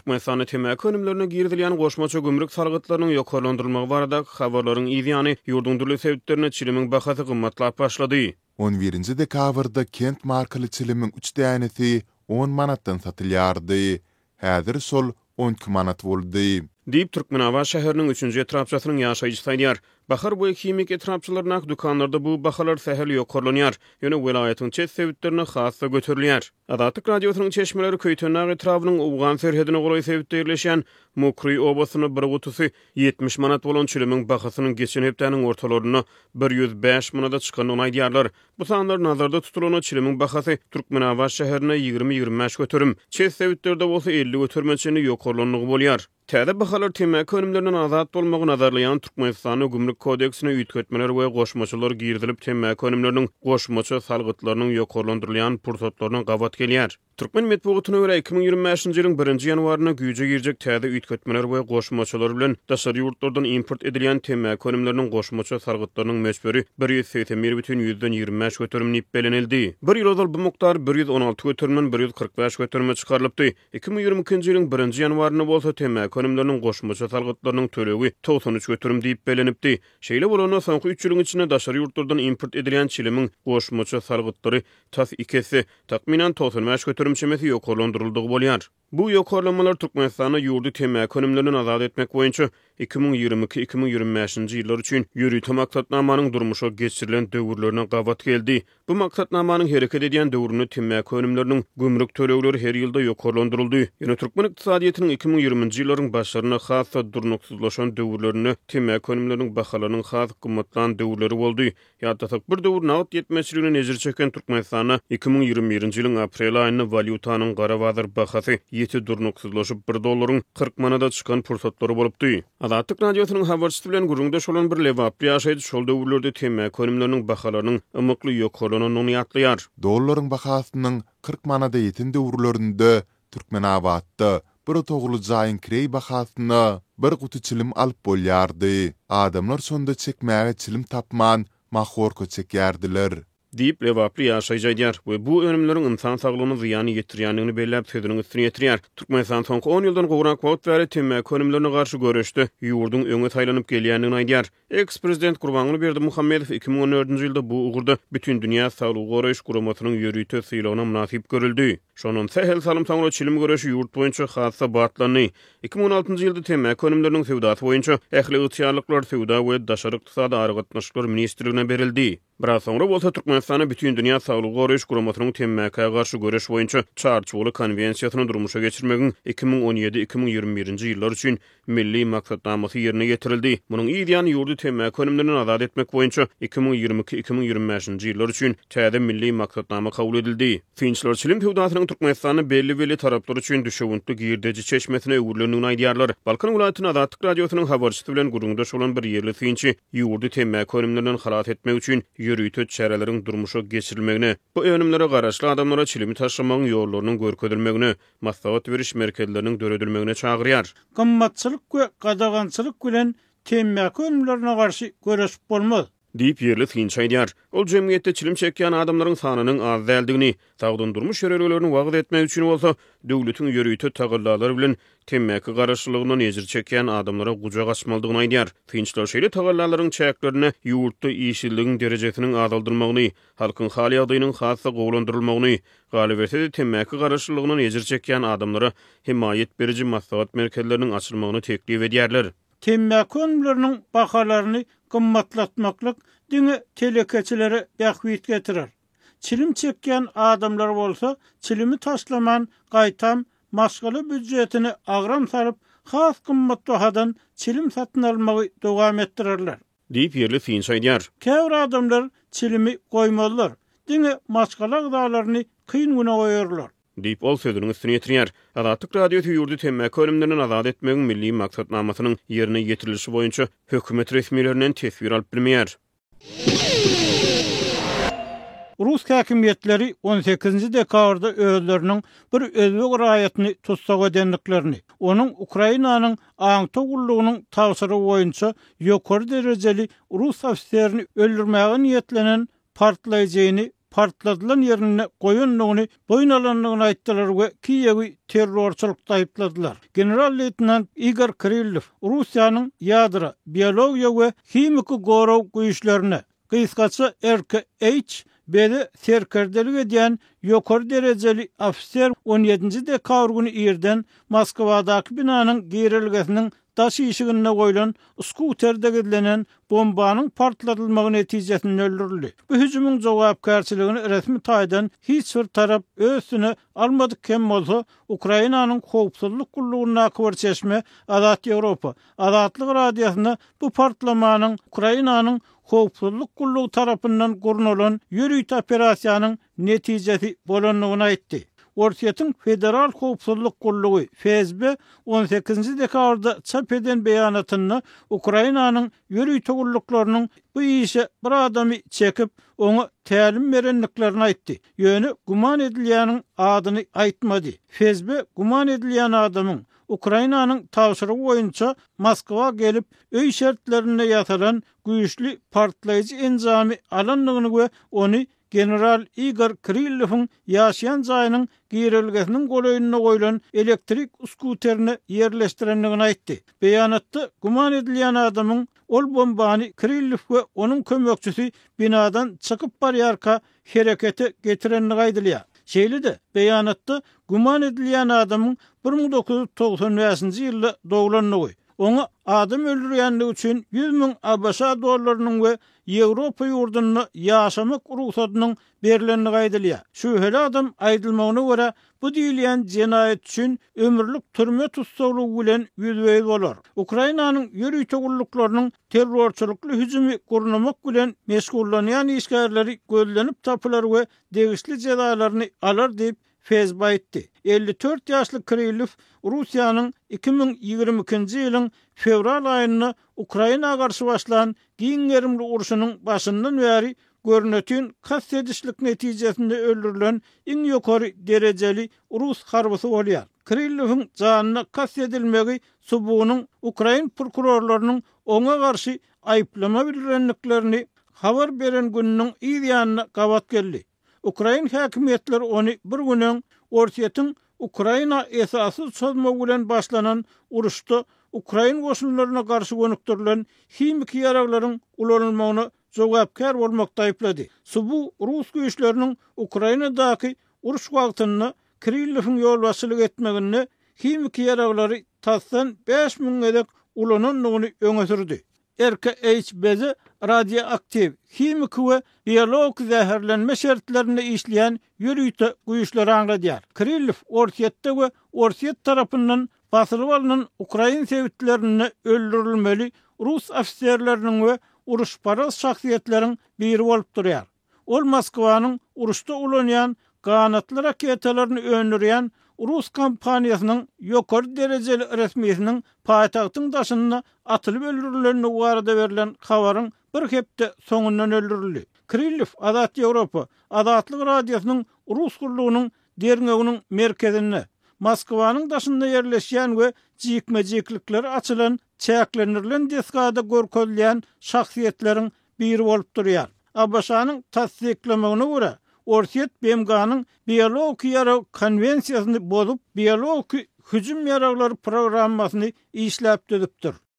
Türkmenistan'da temäki önümlerine girdilen goşmaça gümrük salgytlarynyň ýokarlandyrylmagy barada habarlaryň ýany ýurdun dürli sebeplerine çilimin bahasy gymmatlap başlady. 11 dekabrda kent markaly çilimiň 3 dänesi 10 manatdan satylýardy. Häzir sol 12 manat boldy. Diýip Türkmenawa şäheriniň 3-nji etrapçasynyň ýaşaýjy saýdýar. Bahar boýy kimik etrapçylaryna dukanlarda bu bahalar sähel ýokarlanýar. Ýöne welaýatyň çet sebitlerine hassa göterilýär. Adatyk radiosynyň çeşmeleri Köýtönäg etrabynyň Owgan serhedine goraý sebitde ýerleşen Mokry obasyny bir gutusy 70 manat bolan çilimiň bahasynyň geçen hepdeniň ortalaryna 105 manata çykanyny aýdýarlar. Bu sanlar nazarda tutulan çilimiň bahasy Türkmenawa şäherine 20-25 göterim, çet sebitlerde bolsa 50 götermeçini ýokarlanýy bolýar. Täze bahalar temäki önümlerinden azat bolmagy nazarlayan Türkmenistanyň Gümrük kodeksine üýtgetmeler we goşmaçylar girdilip temäki önümleriniň goşmaça salgytlarynyň ýokarlandyrylýan pursatlaryny gabat gelýär. Türkmen medeniýetine görä 2025-nji ýylyň 1-nji ýanwaryna güýje girjek täze üýtgetmeler we goşmaçylar bilen daşary ýurtlardan import edilen temäki önümleriniň goşmaça salgytlarynyň meşberi 181,25 göterimini belenildi. Bir ýyl bu mukdar 116 göterimden 145 göterime çykarylypdy. 2022-nji ýylyň 1-nji ýanwaryna bolsa temäki önümleriniň goşmaça salgytlarynyň töregi 93 göterim diýip belenipdi. Şeýle bolany soňky 3 ýylyň içinde daşary ýurtlardan import edilen çilimiň goşmaça salgytlary tas ikisi takminan 95 göterimçemesi ýokarlandyryldygy bolýar. Bu ýokarlanmalar Türkmenistanyň ýurdu temäki önümlerinden azat etmek boýunça 2022-2025-nji ýyllar üçin ýürüýte maksatnamanyň durmuşa geçirilen döwürlerine gabat geldi. Bu maksatnamanyň hereket edýän döwrüni temäki önümleriniň gümrük tölegleri her ýylda ýokarlandyryldy. Ýöne Türkmen ykdysadyýatynyň 2020-nji ýyllaryň başlaryna hassa durnuksuzlaşan döwürlerini temäki önümleriniň bahalarynyň has gymmatlan döwürleri boldy. Ýa-da bir döwür nagd ýetmeçiligine nezir çeken Türkmenistana 2021-nji ýylyň aprel aýyny valyutanyň gara bazar bahasy ýeti durnuksuzlaşyp $1 40 manata çykan pursatlary bolupdy. Adatyk radiosynyň habarçysy bilen gurulmda olan bir lewap ýaşaýdy şol döwürlerde temäki önümleriniň bahalanyň ymykly ýokarlananyny ýatlaýar. Dollaryň bahasynyň 40 manata ýeten döwürlerinde Türkmenawatda bir togly jaýyň kirey bahasyny bir gutu çilim alyp bolýardy. Adamlar sonda çekmäge çilim tapman mahor köçekýärdiler. Diýip lewaply ýaşaýjadýar we bu önümleriň insan saglygyna ziýany ýetirýändigini belläp sözüniň üstüne ýetirýär. Türkmenistan soňky 10 ýyldan gowrak wagt bäri temäki önümlerine garşy görüşdi. Ýurdun öňe taýlanyp gelýändigini aýdýar. Ex-prezident Gurbanguly Berdimuhammedow 2014-nji ýylda bu ugurda bütün dünýä saglygy goraýyş guramasynyň ýörüýte sylawyna munasip görüldi. Şonun sähel salym taňra çilim göreşi ýurt boýunça hassa batlandy. 2016-njy ýylda temäki önümleriniň sewdasy boýunça ähli ýetýärlikler sewda we daşary ykdysady argatnaşyklar ministrligine berildi. Biraz soňra bolsa Türkmenistana bütün dünýä saglygy goraýyş guramasynyň temäkiä garşy göreş boýunça çarçyly konwensiýasyny durmuşa geçirmegiň 2017-2021-nji ýyllar üçin milli maksatnamasy ýerine getirildi. Munyň ýa-da ýurdu temäki önümlerinden azat etmek boýunça 2022-2025-nji ýyllar üçin täze milli maksatnama kabul edildi. Finçler çilim sewdasynyň Türkmenistanyň belli taraplar üçin düşewüntli girdeji çeşmesine öwürlendigini aýdýarlar. Balkan welaýatynyň Adatyk radiosynyň habarçysy bilen gurulmda olan bir ýerli finçi ýurdu temäki önümlerinden halat etmek üçin ýürüýte çäreleriň durmuşa geçirilmegini, bu önümlere garaşly adamlara çilimi taşımagyň ýollarynyň görkezilmegini, maslahat beriş merkezleriniň döredilmegine çagyrýar. Gymmatçylyk we gadagançylyk bilen temäki önümlerine garşy göreşip bolmaz. Diýip ýerli finçi aýdýar. Ol jemgyýetde çilim çekýän adamlaryň sanynyň az däldigini, tagdyn durmuş ýörelerini wagt etmek üçin bolsa, döwletiň ýörüýte tagyrlalary bilen temäki garaşlygyny nezir çekýän adamlara gujak açmaldygyny aýdýar. Finçler şeýle tagyrlalaryň çäklerini ýurtda işçiligiň derejesiniň azaldyrmagyny, halkyň hali ýagdaýynyň hassa gowlandyrylmagyny, galibete temäki garaşlygyny nezir çekýän adamlara himayet berici maslahat merkezleriniň açylmagyny teklip edýärler. Temäki önümleriniň bahalaryny gymmatlatmaklyk diňe telekeçilere bähwit getirer. Çilim çekýän adamlar bolsa, çilimi taşlaman gaýtam maşgaly büdjetini agram saryp, has gymmat bahadan çilim satyn almagy dowam etdirerler. Diýip ýerli finçi aýdýar. Käwr adamlar çilimi goýmalylar. Diňe maşgaly gydalaryny kyn güne goýarlar. Diýip ol sözüniň üstüne ýetirýär. Adatyk radiosy ýurdu temäki önümlerinden azat etmegiň milli maksatnamasynyň ýerine getirilişi boýunça hökümet resmiýetlerinden tesbir alyp bilmeýär. Rus häkimiýetleri 18-nji dekabrda özleriniň bir özbek raýatyny tutsak edenliklerini, onuň Ukrainanyň aňtogullygynyň tawsyry boýunça ýokary derejeli Rus ofiserini öldürmäge niýetlenen partlaýjyny partladylan yerine goýanlygyny boýnalanlygyny aýtdylar we Kiýewi terrorçylykda aýpladylar. General-leytenant Igor Kirillov Russiýanyň ýadra, biologiýa we himiki goraw güýçlerine, kıskaça RKH beli serkerdelik edýän ýokary derejeli ofisier 17 dekabr güni ýerden Moskwadaky binanyň girilgesiniň daş işigine goýulan skuterde gidilenen bombanyň partlatylmagy netijesinde öldürildi. Bu hüjümüň jogapkärçiligini resmi taýdan hiç bir tarap özüne almadyk kem bolsa, Ukrainanyň howpsuzlyk gullugyna kabar çeşme Azat Ýewropa, Azatlyk radiosyna bu partlamanyň Ukrainanyň howpsuzlyk gullugy tarapyndan gurnulan ýürüýt operasiýanyň netijesi bolanlygyny aýtdy. Orsiýetiň Federal Howpsuzlyk Gullugy FSB 18 dekabrda çap eden beýanatyny Ukrainanyň ýürüýt gulluklarının bu işe bir adamy çekip onu tälim berenliklerini aýtdy. Ýöne guman edilýäniň adyny aýtmady. FSB guman edilýän adamyň Ukrainanyň tawşyrygy boýunça Moskwa gelip öý şertlerine ýatalan güýçli partlaýjy enjamy alanlygyny we ony General Igor Kirillov'un ýaşaýan jaýynyň girilgesiniň golaýyna goýulan elektrik skuterine ýerleşdirenligini aýtdy. Beýanatda guman edilýän adamyň ol bombany Kirillov we onuň kömekçisi binadan çykyp barýarka herekete getirenligi aýdylýar. Şeýle-de beýanatda guman edilýän adamyň 1995-nji ýylda doglanlygy, onu adam öldürýänligi üçin 100.000 ABŞ dollarynyň we Ýewropa ýurduny ýaşamak ruhsatynyň berilenligi aýdylýar. Şu hele adam aýdylmagyna görä bu diýilýän jenaýet üçin ömürlük türme tutsalygy bilen ýüzbeýiz bolar. Ukrainanyň ýürüýt gulluklarının terrorçylykly hüjümi gurnamak bilen meşgullanýan işgärleri gözlenip tapylar we degişli jezalarny alar diýip FSB aýtdy. 54 ýaşly Kirillov Russiýanyň 2022-nji ýylyň fevral aýyna Ukraina garşy başlanan giňerimli uruşynyň başyndan bäri görnetýän kassedişlik netijesinde öldürilen iň ýokary derejeli Rus harbysy bolýar. Kirillowyň janyna kassedilmegi subugynyň Ukraina prokurorlarynyň oňa garşy aýplama bildirenliklerini habar beren günüň ýa-da gabat geldi. Ukraina häkimetleri onu bir günüň Orsiýetiň Ukraina esasy sözme bilen başlanan uruşda Ukraina goşunlaryna garşy gönükdirilen himik ýaraglaryň ulanylmagyna jogapkär bolmakda aýplady. Subu Rus güýçleriniň Ukrainadaky uruş wagtyny Kirillowyň ýolbaşçylyk etmegini, himik ýaraglary tassan 5.000 edek ulananlygyny öňe sürdi. RKH bezi radioaktiv, himik we biologik zäherlenme şertlerinde işleyen ýürüýt güýçleri aňladýar. Kirillov Orsiýetde we Orsiýet tarapyndan basylyp alynan Ukraina sebitlerini öldürilmeli Rus ofisierleriniň we uruşparaz şahsiýetleriň biri bolup durýar. Ol Moskwanyň uruşda ulanýan ganatly raketalaryny öndürýän Rus kompaniýasynyň ýokary derejeli resmiýetiniň paýtagtyň daşyna atylyp öldürilenligi barada berilen habaryň bir hepde soňundan öldürildi. Kirillov Azat Ýewropa, Azatlyk radiosynyň Rus gullugynyň derňeginiň merkezinde Moskwanyň daşynda ýerleşýän we jikme-jiklikleri açylan çäklendirilen deskada görkezlýän şahsiýetleriň biri bolup durýar. ABŞ-nyň tasdiklamagyna görä, Orsiýet BMG-nyň biologik ýarag konwensiýasyny bozup, biologik hüjüm ýaraglary programmasyny işläp düzüpdir.